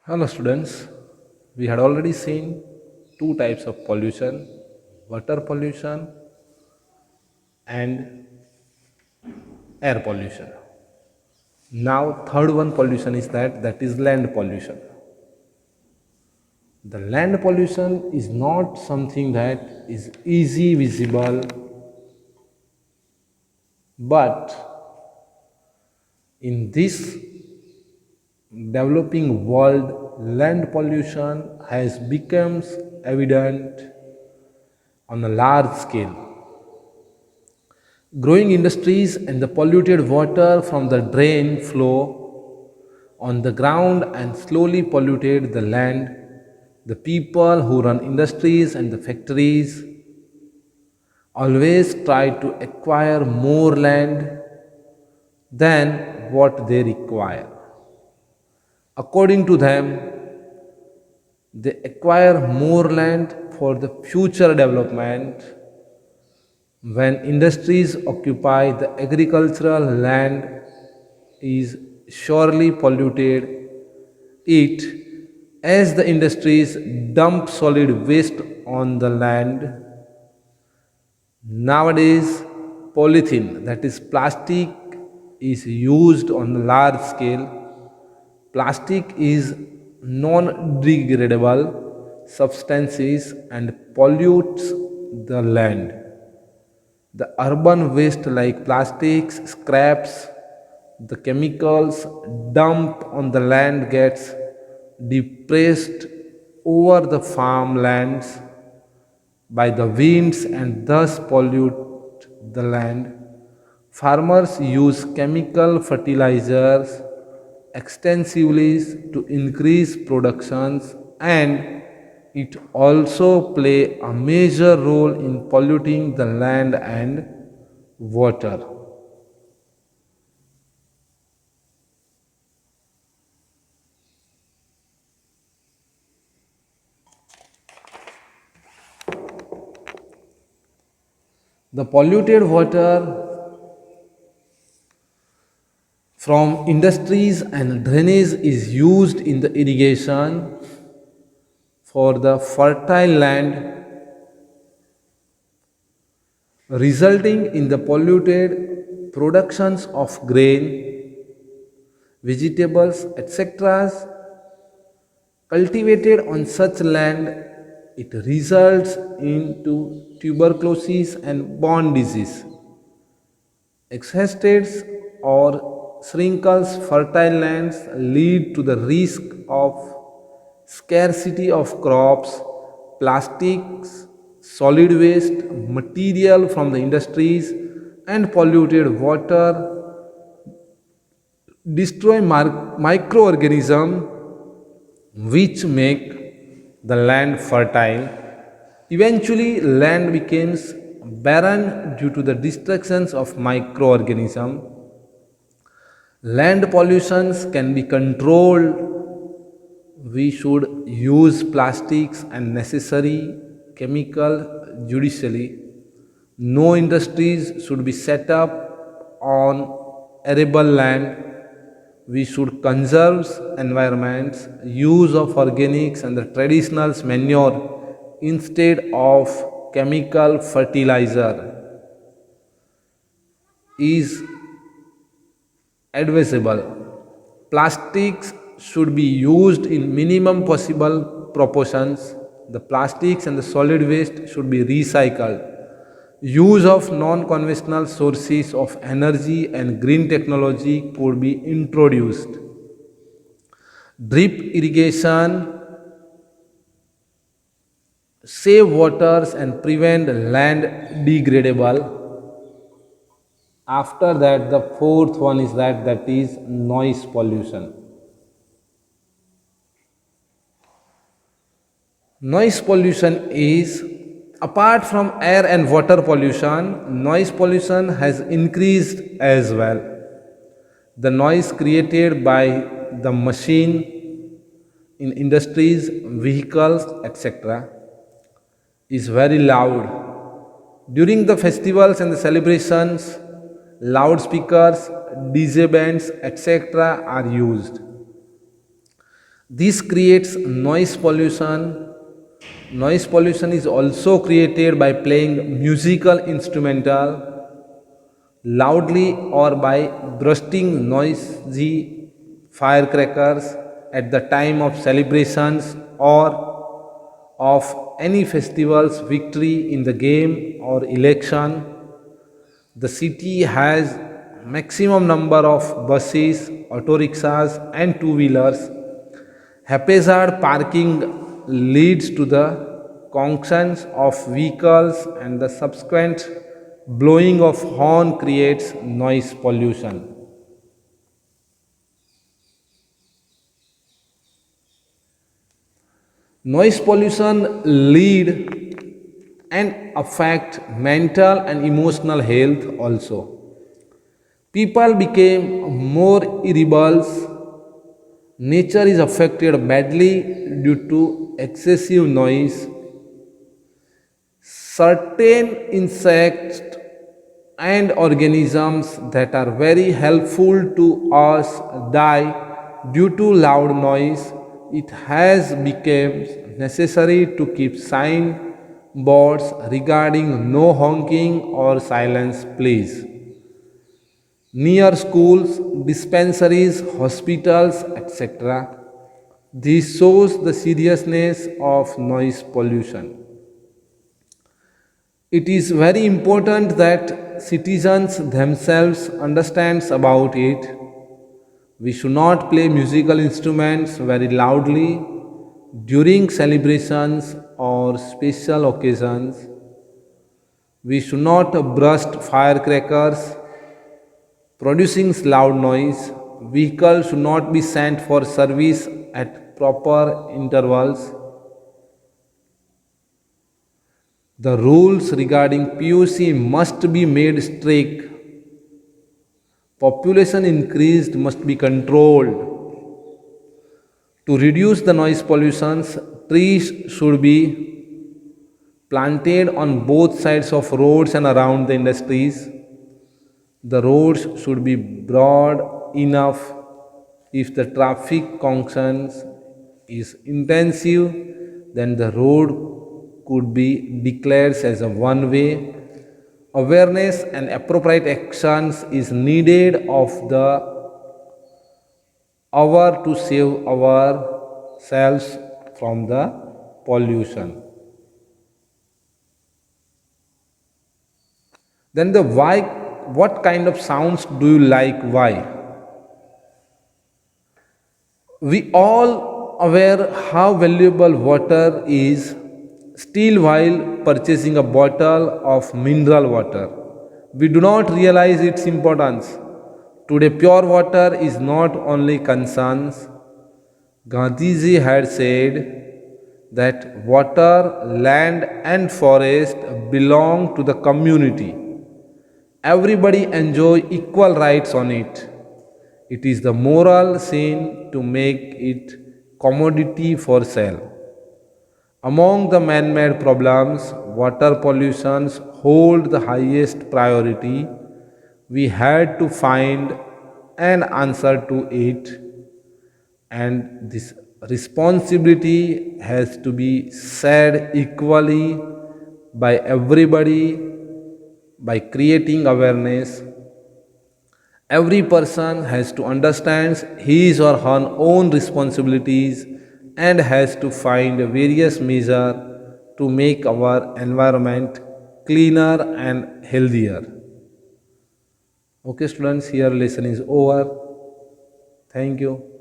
Hello students, we had already seen two types of pollution, water pollution and air pollution. Now third one pollution is that is land pollution. The land pollution is not something that is easy visible, but in this developing world land pollution has become evident on a large scale. Growing industries and the polluted water from the drain flow on the ground and slowly polluted the land. The people who run industries and the factories always try to acquire more land than what they require. According to them, they acquire more land for the future development. When industries occupy the agricultural land is surely polluted it as the industries dump solid waste on the land. Nowadays, polythene, that is plastic, is used on a large scale. Plastic is non degradable substances and pollutes the land. The urban waste like plastics, scraps, the chemicals dumped on the land gets depressed over the farmlands by the winds and thus pollute the land. Farmers use chemical fertilizers extensively to increase productions and it also play a major role in polluting the land and water. The polluted water from industries and drainage is used in the irrigation for the fertile land, resulting in the polluted productions of grain, vegetables, etc. cultivated on such land. It results into tuberculosis and bone disease. Exhausted or shrinkles fertile lands lead to the risk of scarcity of crops, plastics, solid waste, material from the industries, and polluted water destroy microorganisms which make the land fertile. Eventually, land becomes barren due to the destructions of microorganisms. Land pollutions can be controlled. We should use plastics and necessary chemical judicially. No industries should be set up on arable land. We should conserve environments, use of organics and the traditional manure instead of chemical fertilizer is advisable. Plastics should be used in minimum possible proportions. The plastics and the solid waste should be recycled. Use of non-conventional sources of energy and green technology could be introduced. Drip irrigation save waters and prevent land degradable. After that, the fourth one is that is noise pollution. Noise pollution is apart from air and water pollution, noise pollution has increased as well. The noise created by the machine in industries, vehicles, etc. is very loud. During the festivals and the celebrations, loudspeakers, DJ bands, etc. are used. This creates noise pollution. Noise pollution is also created by playing musical instrumental loudly or by bursting noisy firecrackers at the time of celebrations or of any festival's victory in the game or election. The city has maximum number of buses, auto rickshaws and two wheelers. Haphazard parking leads to the congestion of vehicles and the subsequent blowing of horn creates noise pollution. Noise pollution lead and affect mental and emotional health also. People became more irritable. Nature is affected badly due to excessive noise. Certain insects and organisms that are very helpful to us die due to loud noise. It has become necessary to keep sign boards regarding no honking or silence please near schools, dispensaries, hospitals, etc. This shows the seriousness of noise pollution. It is very important that citizens themselves understands about it. We should not play musical instruments very loudly during celebrations or special occasions. We should not burst firecrackers producing loud noise. Vehicles should not be sent for service at proper intervals. The rules regarding PUC must be made strict. Population increased must be controlled. To reduce the noise pollutions, trees should be planted on both sides of roads and around the industries. The roads should be broad enough. If the traffic congestion is intensive, then the road could be declared as a one way. Awareness and appropriate actions is needed of the hour to save ourselves from the pollution. Then the why, what kind of sounds do you like? Why? We all aware how valuable water is still while purchasing a bottle of mineral water. We do not realize its importance. Today pure water is not only concerns. Gandhiji had said that water, land and forest belong to the community. Everybody enjoy equal rights on it. It is the moral sin to make it commodity for sale. Among the man-made problems, water pollution hold the highest priority. We had to find an answer to it, and this responsibility has to be shared equally by everybody by creating awareness. Every person has to understand his or her own responsibilities and has to find various measures to make our environment cleaner and healthier. Okay, students, here lesson is over. Thank you.